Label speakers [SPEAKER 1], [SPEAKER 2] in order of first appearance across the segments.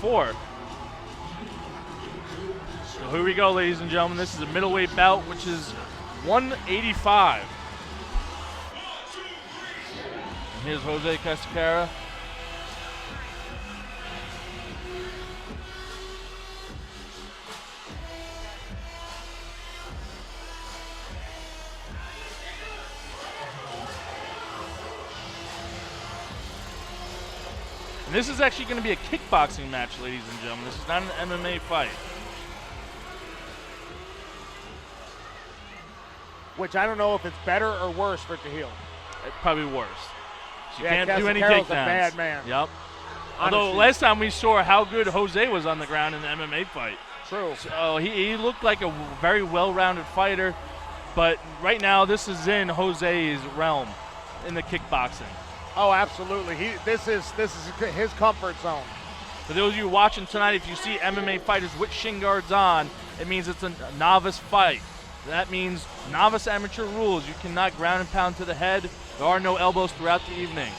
[SPEAKER 1] before. So here we go, ladies and gentlemen. This is a middleweight bout, which is 185. And here's Jose Carrasquero. And this is actually going to be a kickboxing match, ladies and gentlemen. This is not an MMA fight.
[SPEAKER 2] Which I don't know if it's better or worse for Jaheal.
[SPEAKER 1] Probably worse. You
[SPEAKER 2] Yeah,
[SPEAKER 1] can't do any
[SPEAKER 2] Carrasquero's
[SPEAKER 1] takedowns.
[SPEAKER 2] a bad man.
[SPEAKER 1] Yep.
[SPEAKER 2] Honestly.
[SPEAKER 1] Although last time we saw how good Jose was on the ground in the MMA fight.
[SPEAKER 2] True.
[SPEAKER 1] So he looked like a very well-rounded fighter. But right now, this is in Jose's realm in the kickboxing.
[SPEAKER 2] Oh, absolutely. This is his comfort zone.
[SPEAKER 1] For those of you watching tonight, if you see MMA fighters with shin guards on, it means it's a novice fight. That means novice amateur rules. You cannot ground and pound to the head. There are no elbows throughout the evening.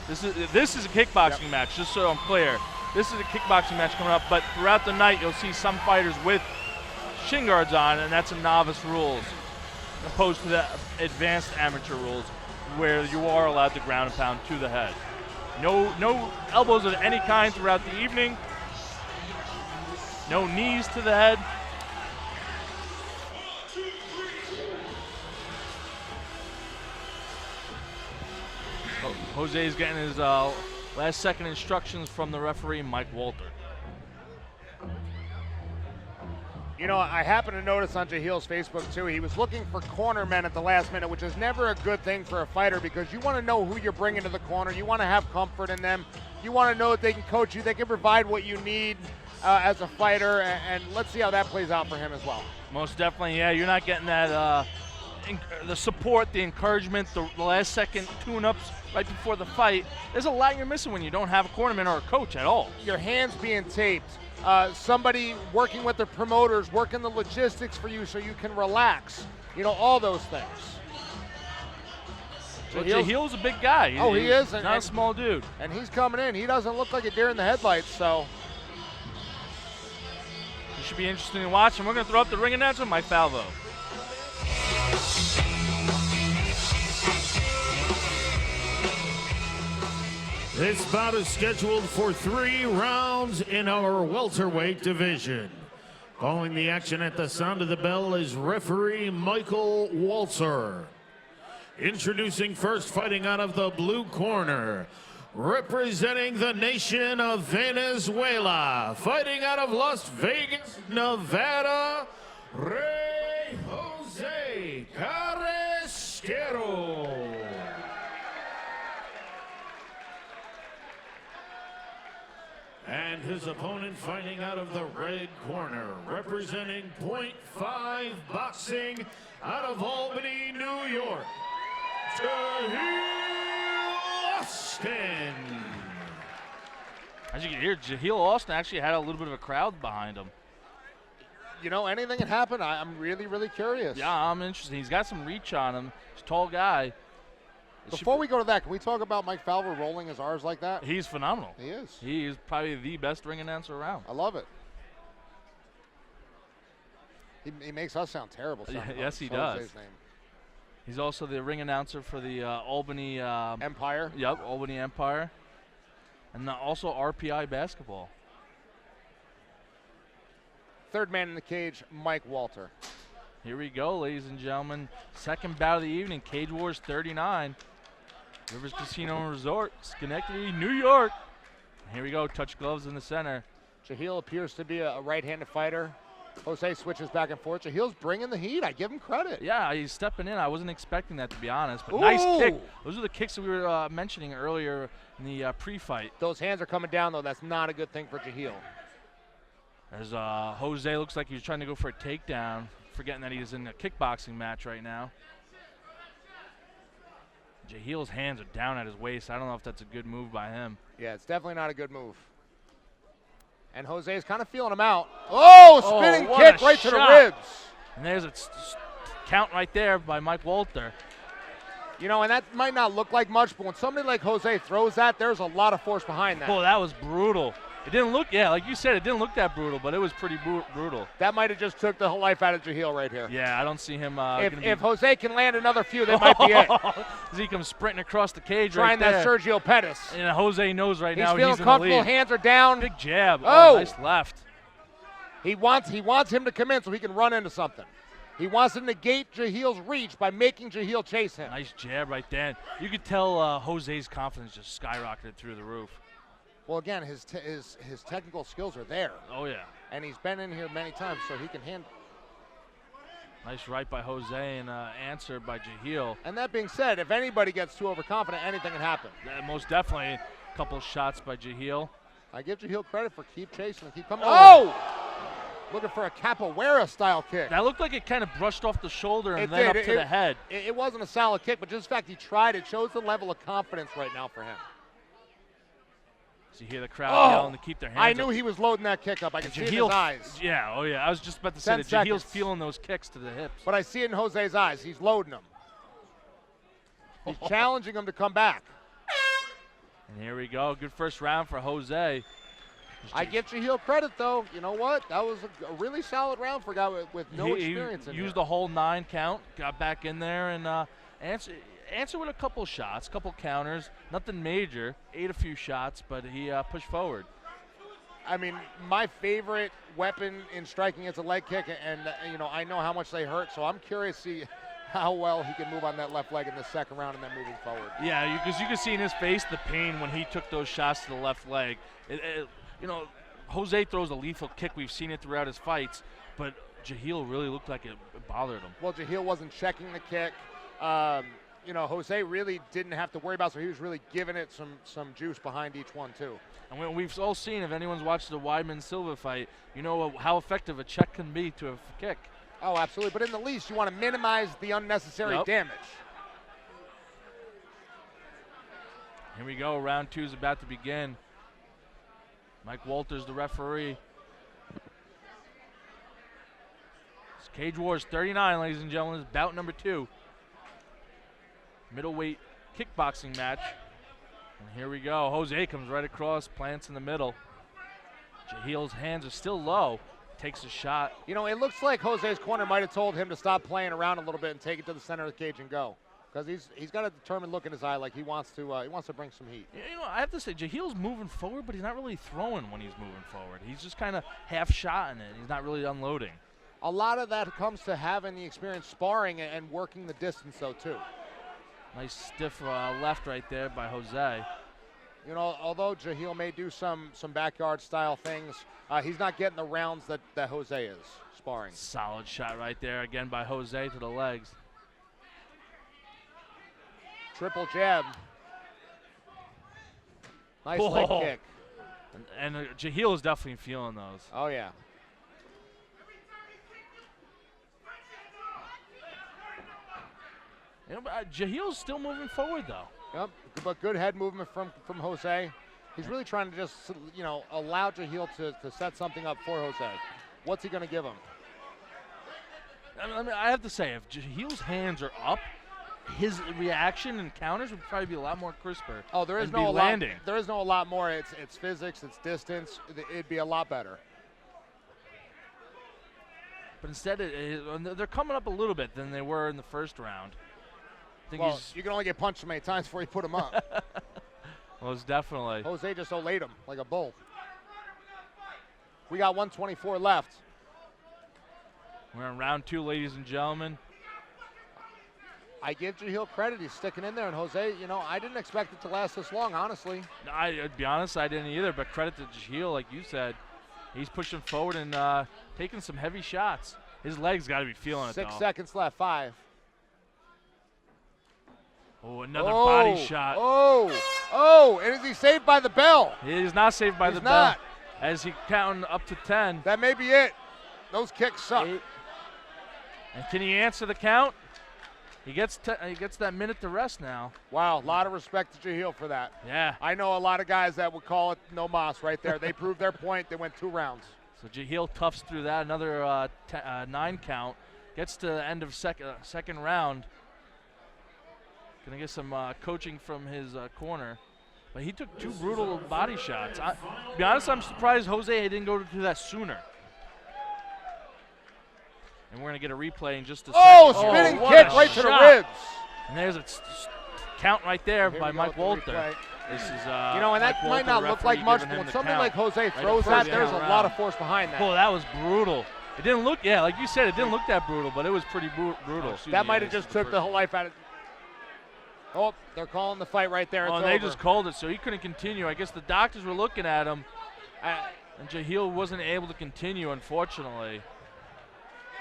[SPEAKER 1] This is a kickboxing match, just so I'm clear. This is a kickboxing match coming up, but throughout the night you'll see some fighters with shin guards on, and that's a novice rules, opposed to the advanced amateur rules, where you are allowed to ground and pound to the head. No elbows of any kind throughout the evening. No knees to the head. Jose's getting his last second instructions from the referee, Mike Walter.
[SPEAKER 2] You know, I happen to notice on Jaheal's Facebook too, he was looking for cornermen at the last minute, which is never a good thing for a fighter because you want to know who you're bringing to the corner. You want to have comfort in them. You want to know that they can coach you. They can provide what you need as a fighter, and let's see how that plays out for him as well.
[SPEAKER 1] Most definitely, yeah. You're not getting that the support, the encouragement, the last second tune-ups right before the fight. There's a lot you're missing when you don't have a cornerman or a coach at all.
[SPEAKER 2] Your hands being taped, somebody working with the promoters, working the logistics for you so you can relax. You know, all those things.
[SPEAKER 1] Well, Jaheal's a big guy.
[SPEAKER 2] He is.
[SPEAKER 1] He's not a small dude.
[SPEAKER 2] And he's coming in. He doesn't look like a deer in the headlights, so.
[SPEAKER 1] It should be interesting to watch. And we're going to throw up the ring announcer, Mike Falvo.
[SPEAKER 3] This bout is scheduled for 3 rounds in our welterweight division. Calling the action at the sound of the bell is referee Michael Walter. Introducing first, fighting out of the blue corner, representing the nation of Venezuela, fighting out of Las Vegas, Nevada, Rey Jose Carrasquero. And his opponent fighting out of the red corner, representing .5 Boxing out of Albany, New York, Jaheal Austin.
[SPEAKER 1] As you can hear, Jaheal Austin actually had a little bit of a crowd behind him.
[SPEAKER 2] You know, anything can happen. I'm really, really curious.
[SPEAKER 1] Yeah, I'm interested. He's got some reach on him. He's a tall guy.
[SPEAKER 2] Before we go to that, can we talk about Mike Falvo rolling his R's like that?
[SPEAKER 1] He's phenomenal.
[SPEAKER 2] He is.
[SPEAKER 1] He is probably the best ring announcer around.
[SPEAKER 2] I love it. He makes us sound terrible.
[SPEAKER 1] Yes, he does.
[SPEAKER 2] His name.
[SPEAKER 1] He's also the ring announcer for the Albany
[SPEAKER 2] Empire.
[SPEAKER 1] Yep, Albany Empire. And also RPI basketball.
[SPEAKER 2] Third man in the cage, Mike Walter.
[SPEAKER 1] Here we go, ladies and gentlemen. Second bout of the evening, Cage Wars 39. Rivers Casino and Resort, Schenectady, New York. Here we go, touch gloves in the center.
[SPEAKER 2] Jaheal appears to be a right-handed fighter. Jose switches back and forth. Jaheal's bringing the heat. I give him credit.
[SPEAKER 1] Yeah, he's stepping in. I wasn't expecting that, to be honest. But
[SPEAKER 2] Ooh.
[SPEAKER 1] Nice kick. Those are the kicks that we were mentioning earlier in the pre-fight.
[SPEAKER 2] Those hands are coming down, though. That's not a good thing for Jaheal.
[SPEAKER 1] There's Jose. Looks like he was trying to go for a takedown, forgetting that he's in a kickboxing match right now. Jaheal's hands are down at his waist. I don't know if that's a good move by him.
[SPEAKER 2] Yeah, it's definitely not a good move. And Jose's kind of feeling him out. Oh, spinning kick right to the ribs.
[SPEAKER 1] And there's a count right there by Mike Walter.
[SPEAKER 2] You know, and that might not look like much, but when somebody like Jose throws that, there's a lot of force behind that.
[SPEAKER 1] Oh, that was brutal. It didn't look, yeah, like you said, it didn't look that brutal, but it was pretty brutal.
[SPEAKER 2] That might have just took the whole life out of Jaheal right here.
[SPEAKER 1] Yeah, I don't see him.
[SPEAKER 2] If Jose can land another few, that might be it.
[SPEAKER 1] As he comes sprinting across the cage
[SPEAKER 2] Trying
[SPEAKER 1] right there.
[SPEAKER 2] that Sergio Pettis.
[SPEAKER 1] And Jose knows right now
[SPEAKER 2] he's feeling
[SPEAKER 1] he's in
[SPEAKER 2] comfortable.
[SPEAKER 1] the lead.
[SPEAKER 2] Hands are down.
[SPEAKER 1] Big jab.
[SPEAKER 2] Oh,
[SPEAKER 1] Nice left.
[SPEAKER 2] He wants him to come in so he can run into something. He wants to negate Jaheal's reach by making Jaheal chase him.
[SPEAKER 1] Nice jab right there. You could tell Jose's confidence just skyrocketed through the roof.
[SPEAKER 2] Well, again, his technical skills are there.
[SPEAKER 1] Oh, yeah.
[SPEAKER 2] And he's been in here many times, so he can handle.
[SPEAKER 1] Nice right by Jose and answer by Jaheal.
[SPEAKER 2] And that being said, if anybody gets too overconfident, anything can happen.
[SPEAKER 1] Most definitely a couple shots by Jaheal.
[SPEAKER 2] I give Jaheal credit for keep chasing and keep coming. Oh! Looking for a capoeira-style kick.
[SPEAKER 1] That looked like it kind of brushed off the shoulder and
[SPEAKER 2] It
[SPEAKER 1] then
[SPEAKER 2] did.
[SPEAKER 1] up to the head.
[SPEAKER 2] It wasn't a solid kick, but just the fact he tried, it shows the level of confidence right now for him.
[SPEAKER 1] So you hear the crowd yelling to keep their hands
[SPEAKER 2] I
[SPEAKER 1] up.
[SPEAKER 2] knew he was loading that kick up. I can see it in his eyes.
[SPEAKER 1] Yeah, oh yeah. I was just about to say
[SPEAKER 2] 10
[SPEAKER 1] that
[SPEAKER 2] seconds.
[SPEAKER 1] Jaheal's feeling those kicks to the hips.
[SPEAKER 2] But I see it in Jose's eyes. He's loading them. He's challenging him to come back.
[SPEAKER 1] And here we go. Good first round for Jose.
[SPEAKER 2] I give Jaheal credit, though. You know what? That was a really solid round for a guy with no experience in
[SPEAKER 1] He used
[SPEAKER 2] here.
[SPEAKER 1] the whole 9 count, got back in there, and answer with a couple shots, couple counters. Nothing major. Ate a few shots, but he pushed forward.
[SPEAKER 2] I mean, my favorite weapon in striking is a leg kick, and I know how much they hurt, so I'm curious to see how well he can move on that left leg in the second round and then moving forward.
[SPEAKER 1] Yeah, because you can see in his face the pain when he took those shots to the left leg. Jose throws a lethal kick. We've seen it throughout his fights, but Jaheal really looked like it bothered him.
[SPEAKER 2] Well, Jaheal wasn't checking the kick. Jose really didn't have to worry about it, so he was really giving it some juice behind each one, too.
[SPEAKER 1] And we've all seen, if anyone's watched the Weidman-Silva fight, you know how effective a check can be to a kick.
[SPEAKER 2] Oh, absolutely. But in the least, you want to minimize the unnecessary damage.
[SPEAKER 1] Here we go. Round 2 is about to begin. Mike Walters, the referee. It's Cage Wars 39, ladies and gentlemen. It's bout number 2. Middleweight kickboxing match. And here we go. Jose comes right across, plants in the middle. Jaheal's hands are still low. Takes a shot.
[SPEAKER 2] It looks like Jose's corner might have told him to stop playing around a little bit and take it to the center of the cage and go. Because he's got a determined look in his eye, like he wants to bring some heat.
[SPEAKER 1] I have to say, Jaheal's moving forward, but he's not really throwing when he's moving forward. He's just kind of half-shotting it. He's not really unloading.
[SPEAKER 2] A lot of that comes to having the experience sparring and working the distance, though, too.
[SPEAKER 1] Nice stiff left right there by Jose.
[SPEAKER 2] Although Jaheal may do some backyard-style things, he's not getting the rounds that Jose is sparring.
[SPEAKER 1] Solid shot right there, again by Jose to the legs.
[SPEAKER 2] Triple jab. Nice leg kick.
[SPEAKER 1] And Jaheal is definitely feeling those.
[SPEAKER 2] Oh, yeah.
[SPEAKER 1] Jaheal's still moving forward, though.
[SPEAKER 2] Yep, but good head movement from Jose. He's really trying to just, allow Jaheal to set something up for Jose. What's he going to give him?
[SPEAKER 1] I have to say, if Jaheal's hands are up, his reaction and counters would probably be a lot more crisper.
[SPEAKER 2] Oh, there is no landing. There is no a lot more. It's physics, it's distance. It'd be a lot better.
[SPEAKER 1] But instead, they're coming up a little bit than they were in the first round.
[SPEAKER 2] Well, you can only get punched so many times before you put him up.
[SPEAKER 1] Most definitely.
[SPEAKER 2] Jose just olayed him like a bull. We got 124 left.
[SPEAKER 1] We're in round 2, ladies and gentlemen.
[SPEAKER 2] I give Jaheal credit. He's sticking in there. And Jose, I didn't expect it to last this long, honestly.
[SPEAKER 1] To be honest, I didn't either. But credit to Jaheal, like you said. He's pushing forward and taking some heavy shots. His legs got to be feeling it, though.
[SPEAKER 2] 6 seconds left. 5.
[SPEAKER 1] Oh, another body shot.
[SPEAKER 2] Oh, and is he saved by the bell?
[SPEAKER 1] He is not saved by the bell. As he counting up to 10.
[SPEAKER 2] That may be it. Those kicks suck.
[SPEAKER 1] 8. And can he answer the count? He gets that minute to rest now.
[SPEAKER 2] Wow, a lot of respect to Jaheal for that.
[SPEAKER 1] Yeah.
[SPEAKER 2] I know a lot of guys that would call it no mas right there. They proved their point. They went 2 rounds.
[SPEAKER 1] So Jaheal toughs through that. Another 9 count. Gets to the end of second round. Going to get some coaching from his corner. But he took 2 brutal body shots. To be honest, I'm surprised Jose didn't go to that sooner. And we're going to get a replay in just a second.
[SPEAKER 2] Oh, spinning
[SPEAKER 1] what
[SPEAKER 2] kick
[SPEAKER 1] a
[SPEAKER 2] right to the
[SPEAKER 1] shot.
[SPEAKER 2] ribs.
[SPEAKER 1] And there's a count right there
[SPEAKER 2] Here
[SPEAKER 1] by
[SPEAKER 2] we go
[SPEAKER 1] Mike
[SPEAKER 2] with the
[SPEAKER 1] Walter.
[SPEAKER 2] replay.
[SPEAKER 1] This is
[SPEAKER 2] You know, and that
[SPEAKER 1] Mike
[SPEAKER 2] might
[SPEAKER 1] Walter,
[SPEAKER 2] not
[SPEAKER 1] the
[SPEAKER 2] look like
[SPEAKER 1] referee,
[SPEAKER 2] much,
[SPEAKER 1] giving
[SPEAKER 2] but
[SPEAKER 1] him
[SPEAKER 2] when
[SPEAKER 1] the
[SPEAKER 2] something
[SPEAKER 1] count
[SPEAKER 2] like Jose
[SPEAKER 1] right
[SPEAKER 2] throws
[SPEAKER 1] before
[SPEAKER 2] that,
[SPEAKER 1] the
[SPEAKER 2] there's
[SPEAKER 1] end
[SPEAKER 2] a
[SPEAKER 1] round.
[SPEAKER 2] lot of force behind that.
[SPEAKER 1] Oh, that was brutal. It didn't look, like you said, it didn't look that brutal, but it was pretty brutal.
[SPEAKER 2] That might have just took the whole life out of. Oh, they're calling the fight right there.
[SPEAKER 1] Oh,
[SPEAKER 2] It's
[SPEAKER 1] and they
[SPEAKER 2] over.
[SPEAKER 1] just called it, so he couldn't continue. I guess the doctors were looking at him, and Jaheal wasn't able to continue, unfortunately.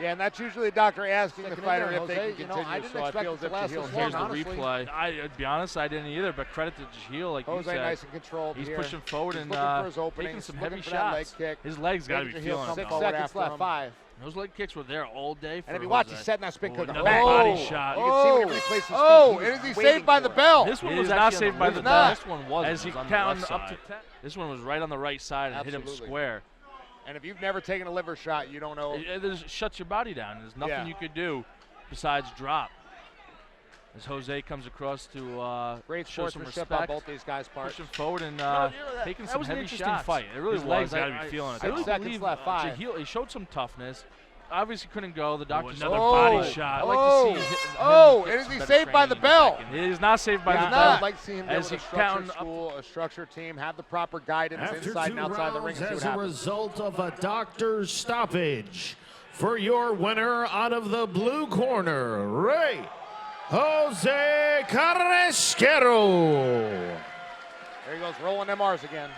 [SPEAKER 2] Yeah, and that's usually the doctor asking the
[SPEAKER 4] Second
[SPEAKER 2] fighter
[SPEAKER 4] in there,
[SPEAKER 2] if they
[SPEAKER 4] Jose,
[SPEAKER 2] can
[SPEAKER 4] you know,
[SPEAKER 2] continue.
[SPEAKER 4] I didn't
[SPEAKER 2] so I
[SPEAKER 4] expect
[SPEAKER 2] feel
[SPEAKER 4] it
[SPEAKER 2] as
[SPEAKER 4] to
[SPEAKER 2] if
[SPEAKER 4] last
[SPEAKER 2] Jaheal
[SPEAKER 4] this
[SPEAKER 2] has
[SPEAKER 4] long,
[SPEAKER 1] Here's the
[SPEAKER 4] honestly.
[SPEAKER 1] replay. To be honest, I didn't either, but credit to Jaheal, like you
[SPEAKER 2] Jose
[SPEAKER 1] said.
[SPEAKER 2] nice and controlled
[SPEAKER 1] He's
[SPEAKER 2] here.
[SPEAKER 1] pushing forward
[SPEAKER 2] He's
[SPEAKER 1] and
[SPEAKER 2] looking for his openings,
[SPEAKER 1] taking some
[SPEAKER 2] looking
[SPEAKER 1] heavy
[SPEAKER 2] for that leg
[SPEAKER 1] shots.
[SPEAKER 2] kick.
[SPEAKER 1] His legs got to be
[SPEAKER 2] Jaheal
[SPEAKER 1] feeling
[SPEAKER 2] come
[SPEAKER 1] them.
[SPEAKER 4] 6
[SPEAKER 2] forward
[SPEAKER 4] seconds
[SPEAKER 2] after
[SPEAKER 4] left,
[SPEAKER 2] him.
[SPEAKER 4] 5.
[SPEAKER 1] Those leg kicks were there all day for
[SPEAKER 2] And if you watch,
[SPEAKER 1] Jose.
[SPEAKER 2] he's setting that spin kick.
[SPEAKER 1] Another
[SPEAKER 2] Oh,
[SPEAKER 1] body shot.
[SPEAKER 2] You can see when he replaces his feet. Oh, and is he saved by the bell?
[SPEAKER 1] This one
[SPEAKER 4] He
[SPEAKER 1] was
[SPEAKER 4] is
[SPEAKER 1] not
[SPEAKER 4] actually
[SPEAKER 1] saved
[SPEAKER 4] on
[SPEAKER 1] by
[SPEAKER 4] the
[SPEAKER 1] the
[SPEAKER 4] left
[SPEAKER 1] bell.
[SPEAKER 2] side.
[SPEAKER 1] This one was.
[SPEAKER 4] As
[SPEAKER 1] It
[SPEAKER 4] he
[SPEAKER 1] was on the
[SPEAKER 4] counting
[SPEAKER 1] left
[SPEAKER 4] up
[SPEAKER 1] side.
[SPEAKER 4] to 10.
[SPEAKER 1] This one was right on the right side and hit him
[SPEAKER 2] Absolutely.
[SPEAKER 1] square.
[SPEAKER 2] And if you've never taken a liver shot, you don't know.
[SPEAKER 1] It just shuts your body down. There's nothing
[SPEAKER 2] Yeah.
[SPEAKER 1] you could do besides drop. As Jose comes across to
[SPEAKER 2] Great
[SPEAKER 1] show some
[SPEAKER 2] sportsmanship on
[SPEAKER 1] respect,
[SPEAKER 2] both these guys' parts.
[SPEAKER 1] pushing forward and
[SPEAKER 4] that
[SPEAKER 1] taking some
[SPEAKER 4] was an
[SPEAKER 1] heavy
[SPEAKER 4] interesting
[SPEAKER 1] shots.
[SPEAKER 4] fight.
[SPEAKER 1] It really
[SPEAKER 4] His
[SPEAKER 1] was.
[SPEAKER 4] legs
[SPEAKER 1] Got to
[SPEAKER 4] gotta
[SPEAKER 1] be
[SPEAKER 4] be
[SPEAKER 1] feeling it.
[SPEAKER 4] 6
[SPEAKER 1] I really
[SPEAKER 4] seconds
[SPEAKER 1] believe
[SPEAKER 4] left, 5.
[SPEAKER 1] Jaheal, he showed some toughness. Obviously couldn't go. The doctor
[SPEAKER 4] another
[SPEAKER 1] body
[SPEAKER 4] body
[SPEAKER 1] shot.
[SPEAKER 4] I'd
[SPEAKER 1] like
[SPEAKER 2] Oh,
[SPEAKER 1] to see him
[SPEAKER 2] oh,
[SPEAKER 1] get
[SPEAKER 2] and is
[SPEAKER 1] some
[SPEAKER 2] he
[SPEAKER 1] better
[SPEAKER 2] saved by the
[SPEAKER 1] training
[SPEAKER 2] bell?
[SPEAKER 1] back in. He is not saved by
[SPEAKER 2] He's
[SPEAKER 1] the
[SPEAKER 2] not.
[SPEAKER 1] bell.
[SPEAKER 2] I'd like to see him go
[SPEAKER 1] As
[SPEAKER 2] with a
[SPEAKER 1] he
[SPEAKER 2] structured
[SPEAKER 1] counting up
[SPEAKER 2] school, a structured team, have the proper guidance
[SPEAKER 3] After
[SPEAKER 2] inside
[SPEAKER 3] 2
[SPEAKER 2] and outside the ring.
[SPEAKER 3] rounds,
[SPEAKER 2] And see what
[SPEAKER 3] as a
[SPEAKER 2] happens.
[SPEAKER 3] result of a doctor's stoppage, for your winner out of the blue corner, Ray Jose Carrasquero.
[SPEAKER 2] There he goes, rolling MRs again.